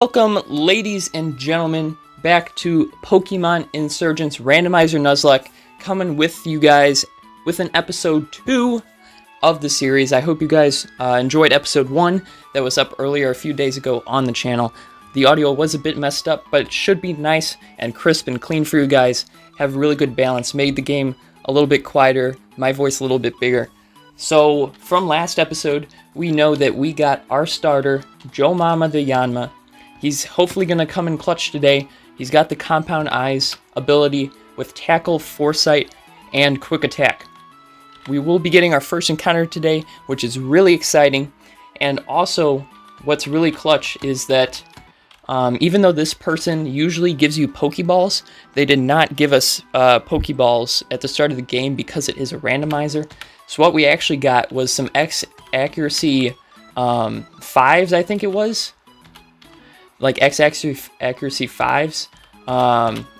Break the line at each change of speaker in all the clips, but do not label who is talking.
Welcome, ladies and gentlemen, back to Pokemon Insurgence Randomizer Nuzlocke, coming with you guys with an episode 2 of the series. I hope you guys enjoyed episode 1 that was up earlier a few days ago on the channel. The audio was a bit messed up, but it should be nice and crisp and clean for you guys. Have really good balance, made the game a little bit quieter, my voice a little bit bigger. So, from last episode, we know that we got our starter, Joe Mama the Yanma. He's hopefully going to come in clutch today. He's got the Compound Eyes ability with Tackle, Foresight, and Quick Attack. We will be getting our first encounter today, which is really exciting. And also, what's really clutch is that even though this person usually gives you Pokeballs, they did not give us Pokeballs at the start of the game because it is a randomizer. So what we actually got was some X accuracy 5s, I think it was. Like X accuracy 5s,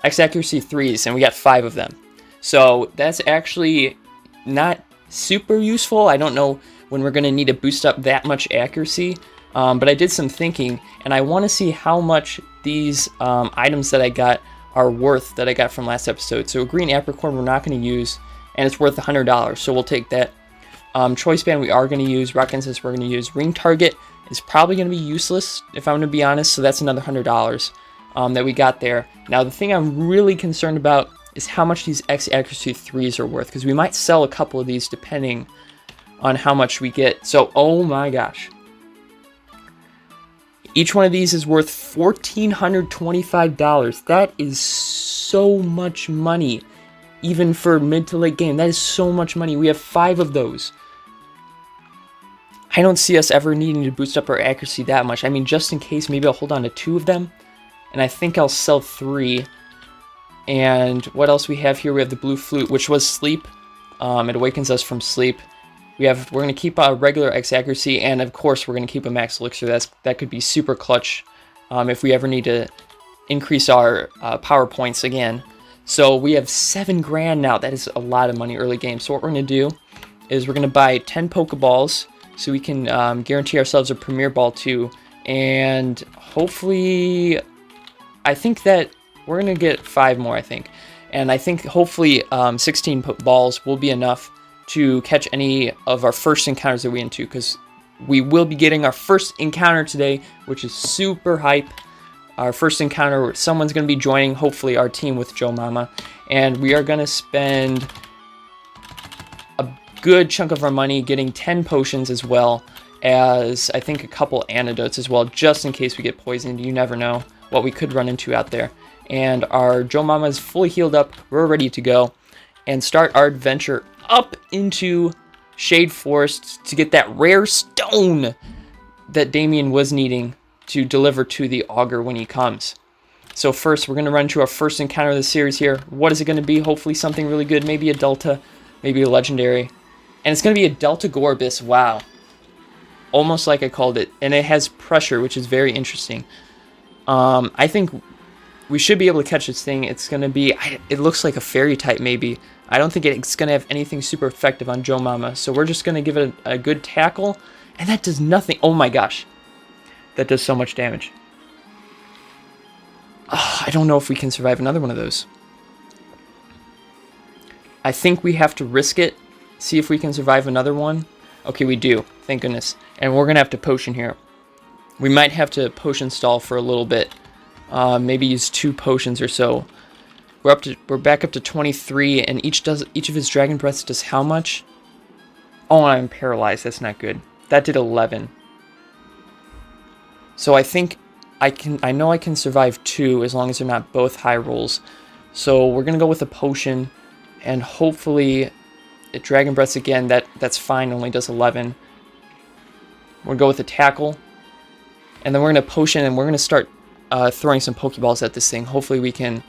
X accuracy 3s, and we got 5 of them. So that's actually not super useful. I don't know when we're going to need to boost up that much accuracy, but I did some thinking, and I want to see how much these items that I got are worth that I got from last episode. So a green apricorn we're not going to use, and it's worth $100, so we'll take that. Choice band we are going to use, rock incense we're going to use, ring target is probably going to be useless, if I'm going to be honest, so that's another $100 that we got there. Now, the thing I'm really concerned about is how much these X accuracy 3s are worth, because we might sell a couple of these depending on how much we get. So, oh my gosh. Each one of these is worth $1,425. That is so much money, even for mid to late game. That is so much money. We have 5 of those. I don't see us ever needing to boost up our accuracy that much. I mean, just in case, maybe I'll hold on to 2 of them. And I think I'll sell 3. And what else we have here? We have the blue flute, which was sleep. It awakens us from sleep. We're going to keep a regular X accuracy, and of course we're going to keep a max elixir. That could be super clutch if we ever need to increase our power points again. So we have 7 grand now. That is a lot of money early game. So what we're going to do is we're going to buy 10 Pokeballs, so we can guarantee ourselves a Premier Ball too. And hopefully, I think that we're going to get 5 more, I think. And I think hopefully 16 balls will be enough to catch any of our first encounters that we into, because we will be getting our first encounter today, which is super hype. Our first encounter, someone's going to be joining, hopefully, our team with Joe Mama. And we are going to spend a good chunk of our money getting 10 potions, as well as I think a couple antidotes as well, just in case we get poisoned. You never know what we could run into out there. And our Joe Mama is fully healed up. We're ready to go and start our adventure up into Shade Forest to get that rare stone that Damien was needing to deliver to the Augur when he comes. So first, we're going to run into our first encounter of the series here. What is it going to be? Hopefully something really good. Maybe a Delta, maybe a Legendary. And it's going to be a Delta Gorbis. Wow. Almost like I called it. And it has pressure, which is very interesting. I think we should be able to catch this thing. It's going to be... It looks like a fairy type, maybe. I don't think it's going to have anything super effective on Joe Mama. So we're just going to give it a good tackle. And that does nothing. Oh my gosh. That does so much damage. Oh, I don't know if we can survive another one of those. I think we have to risk it. See if we can survive another one. Okay, we do. Thank goodness. And we're going to have to potion here. We might have to potion stall for a little bit. Maybe use 2 potions or so. We're back up to 23, and each of his dragon breaths does how much? Oh, I'm paralyzed. That's not good. That did 11. So I think I know I can survive 2 as long as they're not both high rolls. So we're gonna go with a potion, and hopefully it dragon breaths again. That's fine. Only does 11. We'll go with a tackle, and then we're gonna potion, and we're gonna start throwing some Pokeballs at this thing. Hopefully we can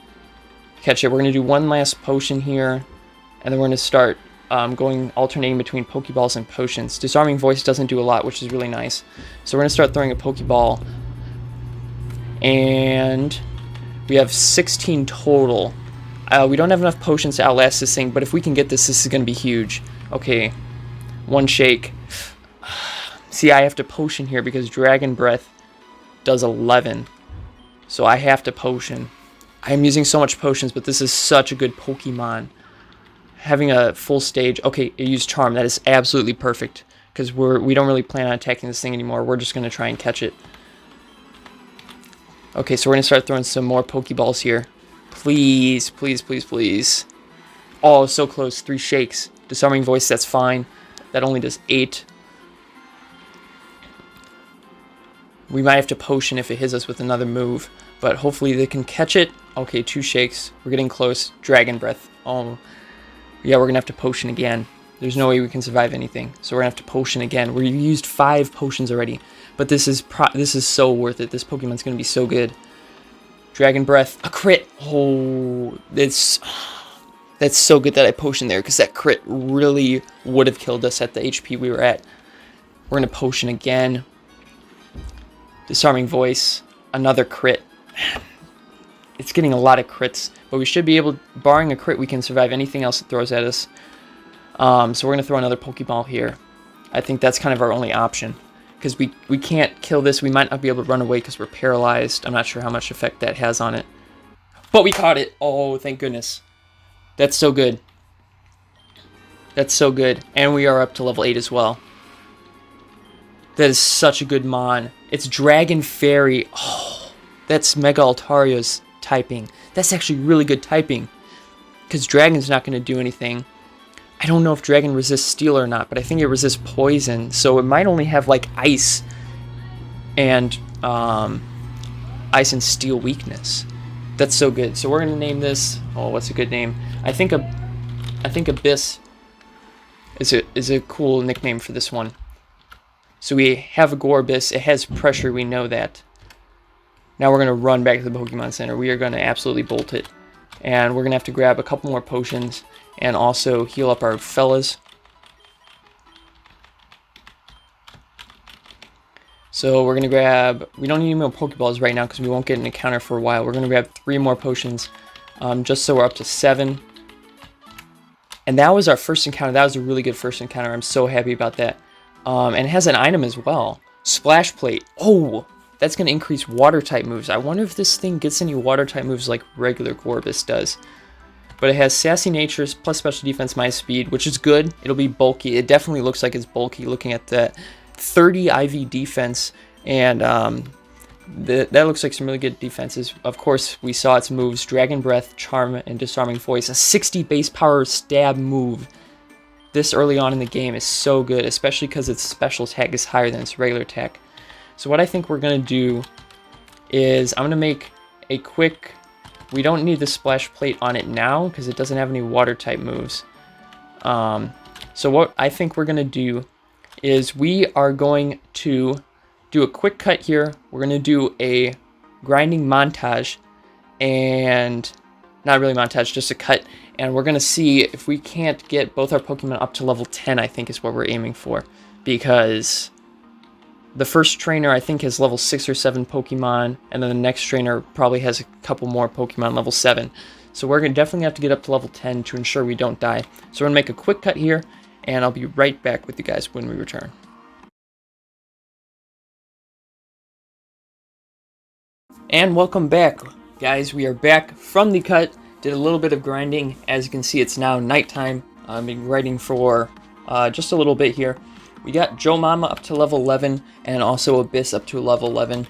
catch it. We're gonna do one last potion here, and then we're gonna start alternating between Pokeballs and potions. Disarming Voice doesn't do a lot, which is really nice. So we're gonna start throwing a Pokeball, and we have 16 total. We don't have enough potions to outlast this thing, but if we can get this, this is gonna be huge. Okay, one shake. See, I have to potion here because Dragon Breath does 11. So I have to potion. I am using so much potions, but this is such a good Pokemon. Having a full stage. Okay, it used Charm. That is absolutely perfect. Because we don't really plan on attacking this thing anymore. We're just going to try and catch it. Okay, so we're going to start throwing some more Pokeballs here. Please, please, please, please. Oh, so close. 3 shakes. Disarming Voice, that's fine. That only does 8. We might have to potion if it hits us with another move. But hopefully they can catch it. Okay, 2 shakes. We're getting close. Dragon Breath. Oh, yeah, we're going to have to potion again. There's no way we can survive anything. So we're going to have to potion again. We used 5 potions already. But this is so worth it. This Pokemon's going to be so good. Dragon Breath. A crit. Oh, that's so good that I potioned there. Because that crit really would have killed us at the HP we were at. We're going to potion again. Disarming Voice. Another crit. It's getting a lot of crits. But we should be able, barring a crit, we can survive anything else it throws at us. So we're going to throw another Pokeball here. I think that's kind of our only option. Because we can't kill this. We might not be able to run away because we're paralyzed. I'm not sure how much effect that has on it. But we caught it. Oh, thank goodness. That's so good. That's so good. And we are up to level 8 as well. That is such a good Mon. It's Dragon Fairy. Oh, that's Mega Altario's typing. That's actually really good typing. Because Dragon's not going to do anything. I don't know if Dragon resists Steel or not, but I think it resists Poison. So it might only have like Ice and Steel weakness. That's so good. So we're going to name this... Oh, what's a good name? I think Abyss is a cool nickname for this one. So we have a Gorebyss. It has pressure, we know that. Now we're going to run back to the Pokemon Center. We are going to absolutely bolt it. And we're going to have to grab a couple more potions and also heal up our fellas. So we're going to grab... We don't need any more Pokeballs right now because we won't get an encounter for a while. We're going to grab 3 more potions just so we're up to 7. And that was our first encounter. That was a really good first encounter. I'm so happy about that. And it has an item as well. Splash Plate. Oh, that's going to increase Water-type moves. I wonder if this thing gets any Water-type moves like regular Gorebyss does. But it has Sassy Nature plus Special Defense minus Speed, which is good. It'll be bulky. It definitely looks like it's bulky looking at that 30 IV defense. And that looks like some really good defenses. Of course, we saw its moves. Dragon Breath, Charm, and Disarming Voice. A 60 base power stab move. This early on in the game is so good, especially because its special attack is higher than its regular attack. So what I think we're going to do is I'm going to make a quick... We don't need the Splash Plate on it now because it doesn't have any Water-type moves. So what I think we're going to do is we are going to do a quick cut here. We're going to do a grinding montage, and not really montage, just a cut. And we're going to see if we can't get both our Pokemon up to level 10, I think is what we're aiming for. Because the first trainer, I think, has level 6 or 7 Pokemon, and then the next trainer probably has a couple more Pokemon level 7. So we're going to definitely have to get up to level 10 to ensure we don't die. So we're going to make a quick cut here, and I'll be right back with you guys when we return. And welcome back, guys. We are back from the cut. Did a little bit of grinding. As you can see, it's now nighttime. I've been grinding for just a little bit here. We got Joe Mama up to level 11, and also Abyss up to level 11.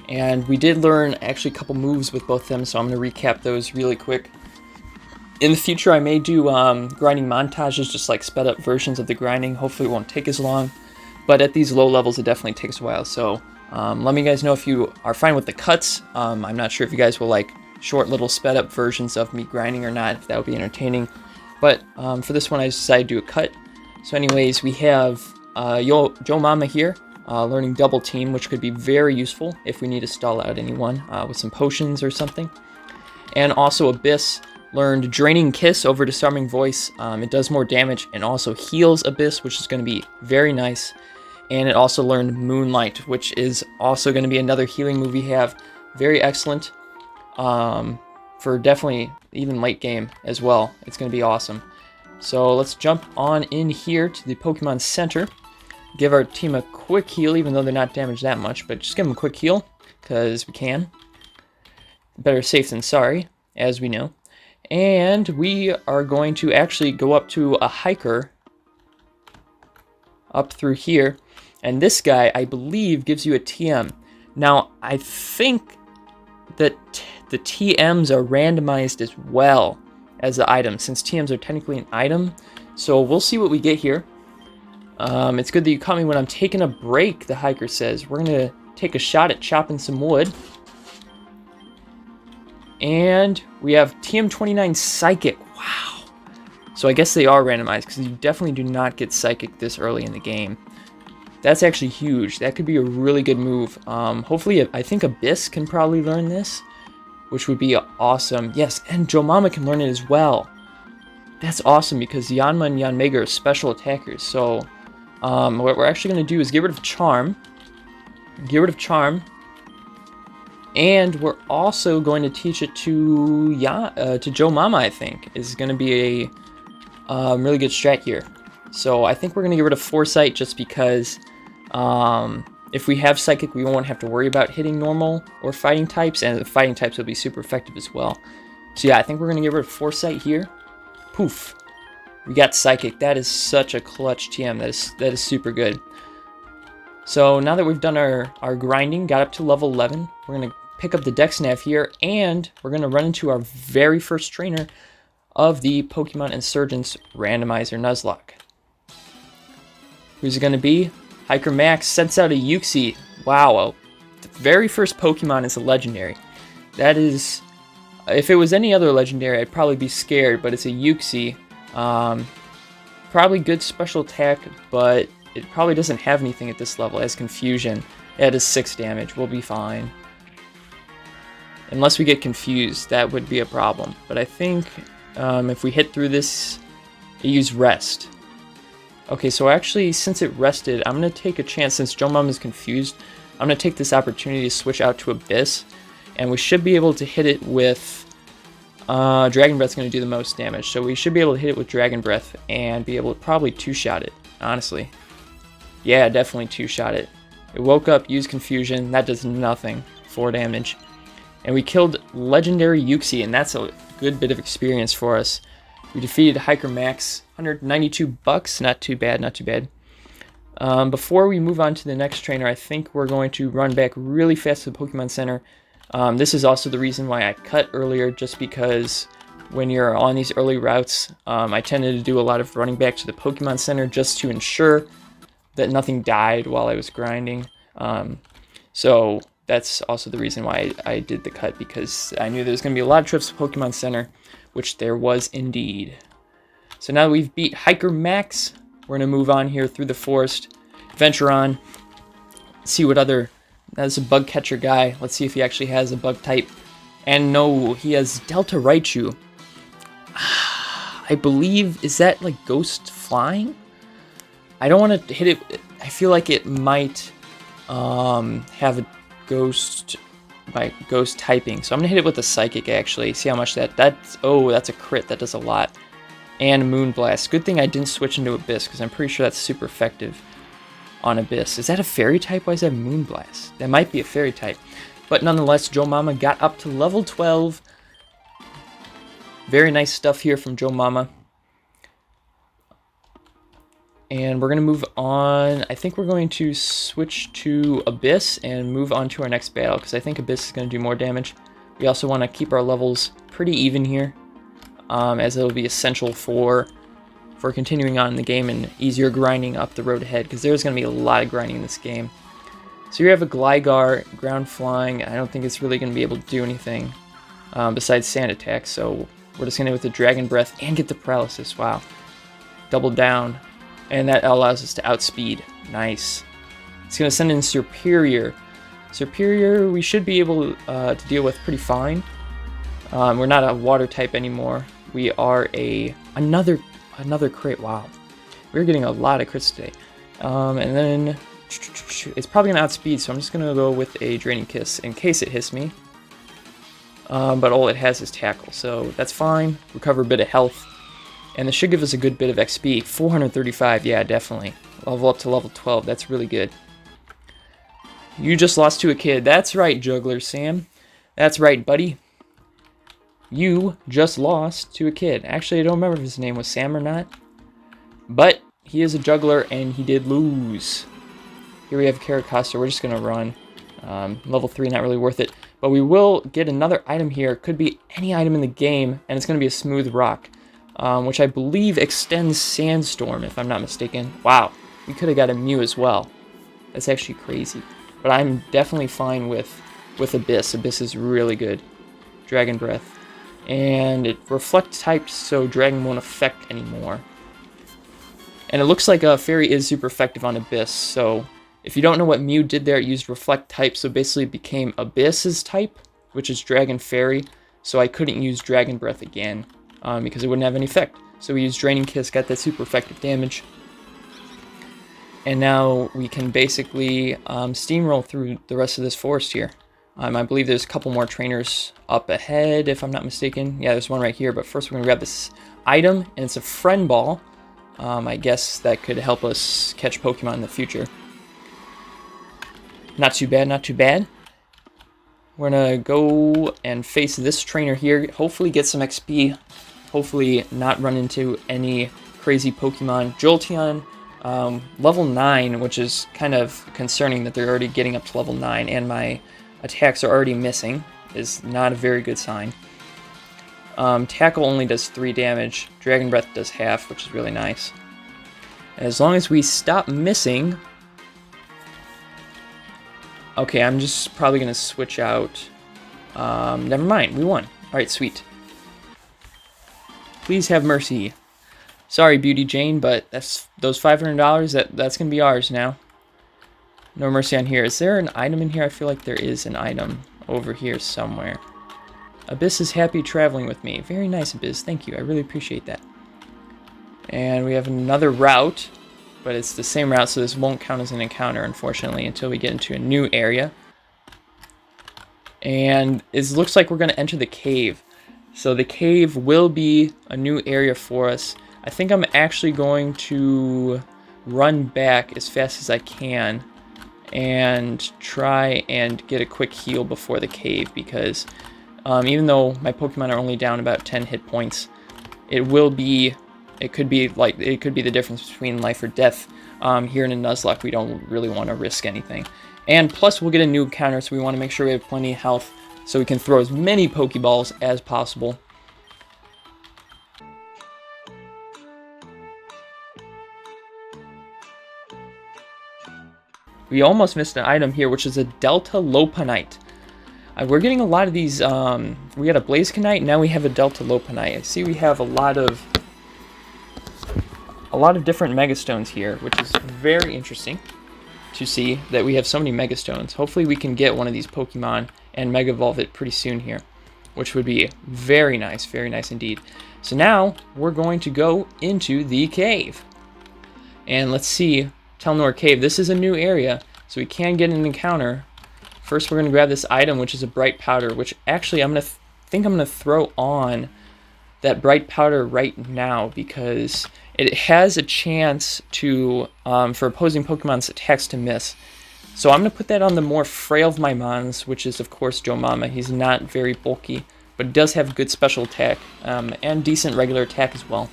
And we did learn actually a couple moves with both of them, so I'm going to recap those really quick. In the future, I may do grinding montages, just like sped up versions of the grinding. Hopefully it won't take as long. But at these low levels, it definitely takes a while. So let me guys know if you are fine with the cuts. I'm not sure if you guys will like short little sped up versions of me grinding or not, if that would be entertaining. But for this one, I decided to do a cut. So anyways, we have Joe Mama here, learning Double Team, which could be very useful if we need to stall out anyone with some potions or something. And also Abyss learned Draining Kiss over Disarming Voice. It does more damage and also heals Abyss, which is going to be very nice. And it also learned Moonlight, which is also going to be another healing move we have. Very excellent for definitely even late game as well. It's going to be awesome. So let's jump on in here to the Pokemon Center. Give our team a quick heal, even though they're not damaged that much, but just give them a quick heal, because we can. Better safe than sorry, as we know. And we are going to actually go up to a hiker up through here. And this guy, I believe, gives you a TM. Now, I think that the TMs are randomized as well as the items, since TMs are technically an item. So we'll see what we get here. It's good that you caught me when I'm taking a break, the hiker says. We're going to take a shot at chopping some wood. And we have TM29 Psychic. Wow. So I guess they are randomized, because you definitely do not get Psychic this early in the game. That's actually huge. That could be a really good move. Hopefully, I think Abyss can probably learn this, which would be awesome. Yes, and Joe Mama can learn it as well. That's awesome, because Yanma and Yanmega are special attackers. So what we're actually going to do is get rid of Charm. Get rid of Charm. And we're also going to teach it to Joe Mama, I think, is going to be a really good strat here. So I think we're going to get rid of Foresight just because if we have Psychic, we won't have to worry about hitting normal or fighting types, and the fighting types will be super effective as well. So yeah, I think we're going to get rid of Foresight here. Poof. We got Psychic. That is such a clutch TM. That is super good. So now that we've done our grinding, got up to level 11, we're going to pick up the Dex Nav here, and we're going to run into our very first trainer of the Pokemon Insurgence Randomizer Nuzlocke. Who's it going to be? Hiker Max sends out a Uxie. Wow, the very first Pokemon is a legendary. That is, if it was any other legendary, I'd probably be scared, but it's a Uxie. Probably good special attack, but it probably doesn't have anything at this level. It has Confusion. It does 6 damage. We'll be fine. Unless we get confused, that would be a problem. But I think if we hit through this, it used Rest. Okay, so actually, since it rested, I'm going to take a chance. Since Joe Mom is confused, I'm going to take this opportunity to switch out to Abyss. And we should be able to hit it with... Dragon Breath's going to do the most damage. So we should be able to hit it with Dragon Breath and be able to probably two-shot it, honestly. Yeah, definitely two-shot it. It woke up, used Confusion. That does nothing. 4 damage. And we killed Legendary Uxie, and that's a good bit of experience for us. We defeated Hiker Max, $192. Not too bad, not too bad. Before we move on to the next trainer, I think we're going to run back really fast to the Pokemon Center. This is also the reason why I cut earlier, just because when you're on these early routes, I tended to do a lot of running back to the Pokemon Center just to ensure that nothing died while I was grinding. So that's also the reason why I did the cut, because I knew there was going to be a lot of trips to Pokemon Center, which there was indeed. So now that we've beat Hiker Max, we're going to move on here through the forest, venture on, see what other... That's a bug catcher guy. Let's see if he actually has a bug type. And no, he has Delta Raichu. I believe, is that like Ghost Flying? I don't want to hit it. I feel like it might have a Ghost by Ghost typing. So I'm going to hit it with a Psychic, actually. See how much that's... Oh, that's a crit. That does a lot. And Moonblast. Good thing I didn't switch into Abyss, because I'm pretty sure that's super effective on Abyss. Is that a fairy type? Why is that Moonblast? That might be a fairy type. But nonetheless, Joe Mama got up to level 12. Very nice stuff here from Joe Mama. And we're going to move on. I think we're going to switch to Abyss and move on to our next battle, because I think Abyss is going to do more damage. We also want to keep our levels pretty even here, as it'll be essential for continuing on in the game and easier grinding up the road ahead, because there's going to be a lot of grinding in this game. So here we have a Gligar, ground flying. I don't think it's really going to be able to do anything besides sand attack, so we're just going to hit with the Dragon Breath and get the Paralysis. Wow. Double down. And that allows us to outspeed. Nice. It's going to send in Superior. Superior we should be able to deal with pretty fine. We're not a water type anymore. We are another crit. Wow. We're getting a lot of crits today. And then it's probably going to outspeed, so I'm just going to go with a Draining Kiss in case it hits me. But all it has is Tackle, so that's fine. Recover a bit of health. And this should give us a good bit of XP. 435, yeah, definitely. Level up to level 12, that's really good. You just lost to a kid. That's right, Juggler Sam. That's right, buddy. you just lost to a kid. Actually, I don't remember if his name was Sam or not. But he is a juggler, and he did lose. Here we have Caracosta. We're just going to run. Level 3, not really worth it. But we will get another item here. Could be any item in the game, and it's going to be a smooth rock. Which I believe extends Sandstorm, if I'm not mistaken. Wow, we could have got a Mew as well. That's actually crazy. But I'm definitely fine with Abyss. Abyss is really good. Dragon Breath. And it reflect typed, so Dragon won't affect anymore. And it looks like Fairy is super effective on Abyss, so if you don't know what Mew did there, it used reflect type, so basically it became Abyss's type, which is Dragon Fairy, so I couldn't use Dragon Breath again, because it wouldn't have any effect. So we used Draining Kiss, got that super effective damage. And now we can basically steamroll through the rest of this forest here. I believe there's a couple more trainers up ahead, if I'm not mistaken. Yeah, there's one right here, but first we're going to grab this item, and it's a friend ball. I guess that could help us catch Pokemon in the future. Not too bad, not too bad. We're going to go and face this trainer here, hopefully get some XP, hopefully not run into any crazy Pokemon. Jolteon, level 9, which is kind of concerning that they're already getting up to level 9, and my attacks are already missing, is not a very good sign. Tackle only does 3 damage, Dragon Breath does half, which is really nice. And as long as we stop missing... Okay, I'm just probably going to switch out. Never mind, we won. Alright, sweet. Please have mercy. Sorry, Beauty Jane, but that's those $500, that's going to be ours now. No mercy on here. Is there an item in here? I feel like there is an item over here somewhere. Abyss is happy traveling with me. Very nice, Abyss. Thank you. I really appreciate that. And we have another route, but it's the same route, so this won't count as an encounter, unfortunately, until we get into a new area. And it looks like we're going to enter the cave. So the cave will be a new area for us. I think I'm actually going to run back as fast as I can and try and get a quick heal before the cave, because even though my Pokemon are only down about 10 hit points, it could be the difference between life or death. Here in a Nuzlocke, we don't really want to risk anything. And plus, we'll get a new encounter, so we want to make sure we have plenty of health so we can throw as many Pokeballs as possible. We almost missed an item here, which is a Delta Lopunite. We're getting a lot of these, we got a Blazikenite, now we have a Delta Lopunite. I see we have a lot of different Megastones here, which is very interesting to see that we have so many Megastones. Hopefully we can get one of these Pokemon and Mega Evolve it pretty soon here, which would be very nice indeed. So now we're going to go into the cave. And let's see, Telnor Cave. This is a new area, so we can get an encounter. First, we're going to grab this item, which is a Bright Powder, which actually I'm going to throw on that Bright Powder right now, because it has a chance to, for opposing Pokemon's attacks to miss. So I'm going to put that on the more frail of my Mons, which is, of course, Joe Mama. He's not very bulky, but he does have good special attack, and decent regular attack as well.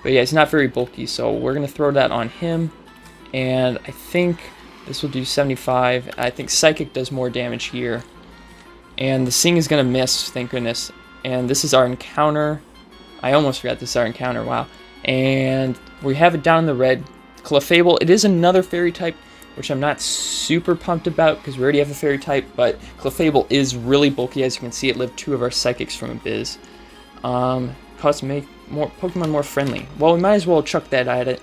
But yeah, he's not very bulky, so we're going to throw that on him. And I think this will do 75. I think Psychic does more damage here. And the Sing is going to miss, thank goodness. And this is our encounter. I almost forgot this is our encounter, wow. And we have it down in the red. Clefable, it is another fairy type, which I'm not super pumped about because we already have a fairy type, but Clefable is really bulky. As you can see, it lived 2 of our Psychics from Abyss. Cause to make more Pokemon more friendly. Well, we might as well chuck that at it.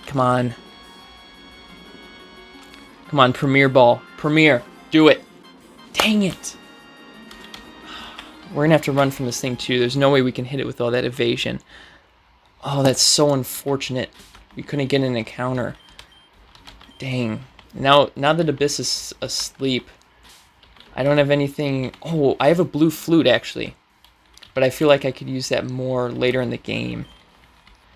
Come on. Come on, Premier Ball. Premier, do it. Dang it. We're going to have to run from this thing, too. There's no way we can hit it with all that evasion. Oh, that's so unfortunate. We couldn't get an encounter. Dang. Now that Abyss is asleep, I don't have anything... Oh, I have a blue flute, actually. But I feel like I could use that more later in the game.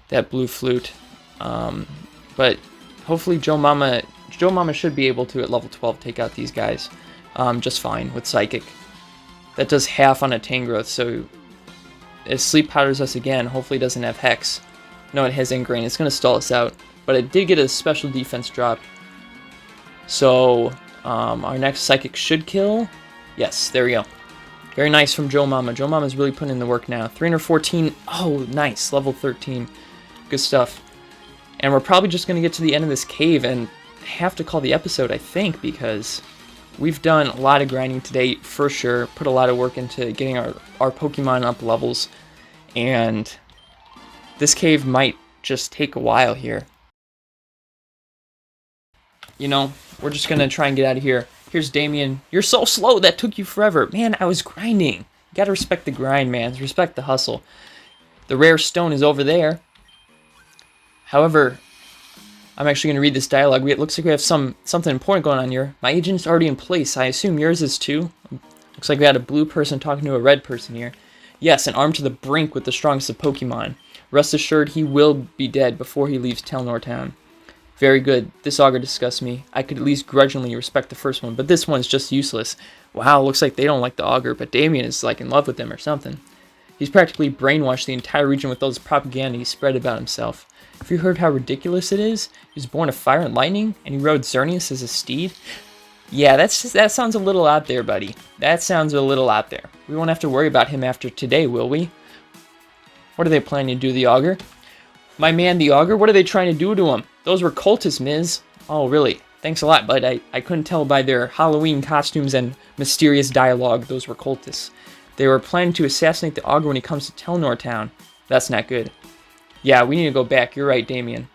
That blue flute. But hopefully Joe Mama should be able to, at level 12, take out these guys just fine with Psychic. That does half on a Tangrowth, so if Sleep Powders us again, hopefully it doesn't have Hex. No, it has Ingrain. It's going to stall us out. But it did get a special defense drop. So our next Psychic should kill. Yes, there we go. Very nice from Joe Mama. Joe Mama's really putting in the work now. 314. Oh, nice. Level 13. Good stuff. And we're probably just going to get to the end of this cave and have to call the episode, I think, because we've done a lot of grinding today, for sure. Put a lot of work into getting our Pokemon up levels. And this cave might just take a while here. You know, we're just going to try and get out of here. Here's Damien. You're so slow. That took you forever. Man, I was grinding. You got to respect the grind, man. Respect the hustle. The rare stone is over there. However, I'm actually going to read this dialogue. It looks like we have something important going on here. My agent's already in place. I assume yours is too. Looks like we had a blue person talking to a red person here. Yes, and armed to the brink with the strongest of Pokemon. Rest assured, he will be dead before he leaves Telnor Town. Very good. This augur disgusts me. I could at least grudgingly respect the first one, but this one's just useless. Wow, looks like they don't like the augur, but Damien is like in love with him or something. He's practically brainwashed the entire region with those propaganda he spread about himself. Have you heard how ridiculous it is? He was born of fire and lightning, and he rode Xerneas as a steed? Yeah, that sounds a little out there, buddy. That sounds a little out there. We won't have to worry about him after today, will we? What are they planning to do to the augur? My man, the augur? What are they trying to do to him? Those were cultists, Ms. Oh, really? Thanks a lot, bud. I couldn't tell by their Halloween costumes and mysterious dialogue those were cultists. They were planning to assassinate the augur when he comes to Telnor Town. That's not good. Yeah, we need to go back. You're right, Damien.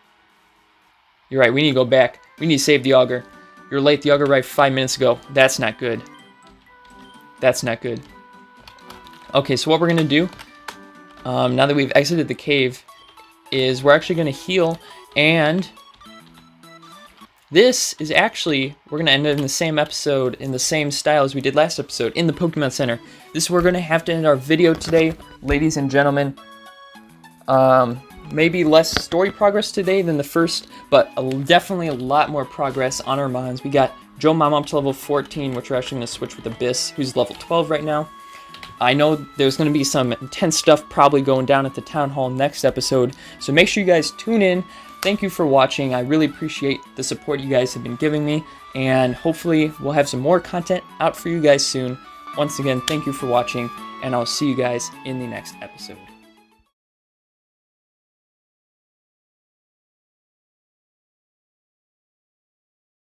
You're right, we need to go back. We need to save the augur. You're late. The augur arrived 5 minutes ago. That's not good. That's not good. Okay, so what we're going to do, now that we've exited the cave, is we're actually going to heal, and this is actually, we're going to end it in the same episode, in the same style as we did last episode, in the Pokemon Center. This is where we're going to have to end our video today, ladies and gentlemen. Maybe less story progress today than the first, but definitely a lot more progress on our minds. We got Joe Mama up to level 14, which we're actually going to switch with Abyss, who's level 12 right now. I know there's going to be some intense stuff probably going down at the Town Hall next episode, so make sure you guys tune in. Thank you for watching. I really appreciate the support you guys have been giving me, and hopefully we'll have some more content out for you guys soon. Once again, thank you for watching, and I'll see you guys in the next episode.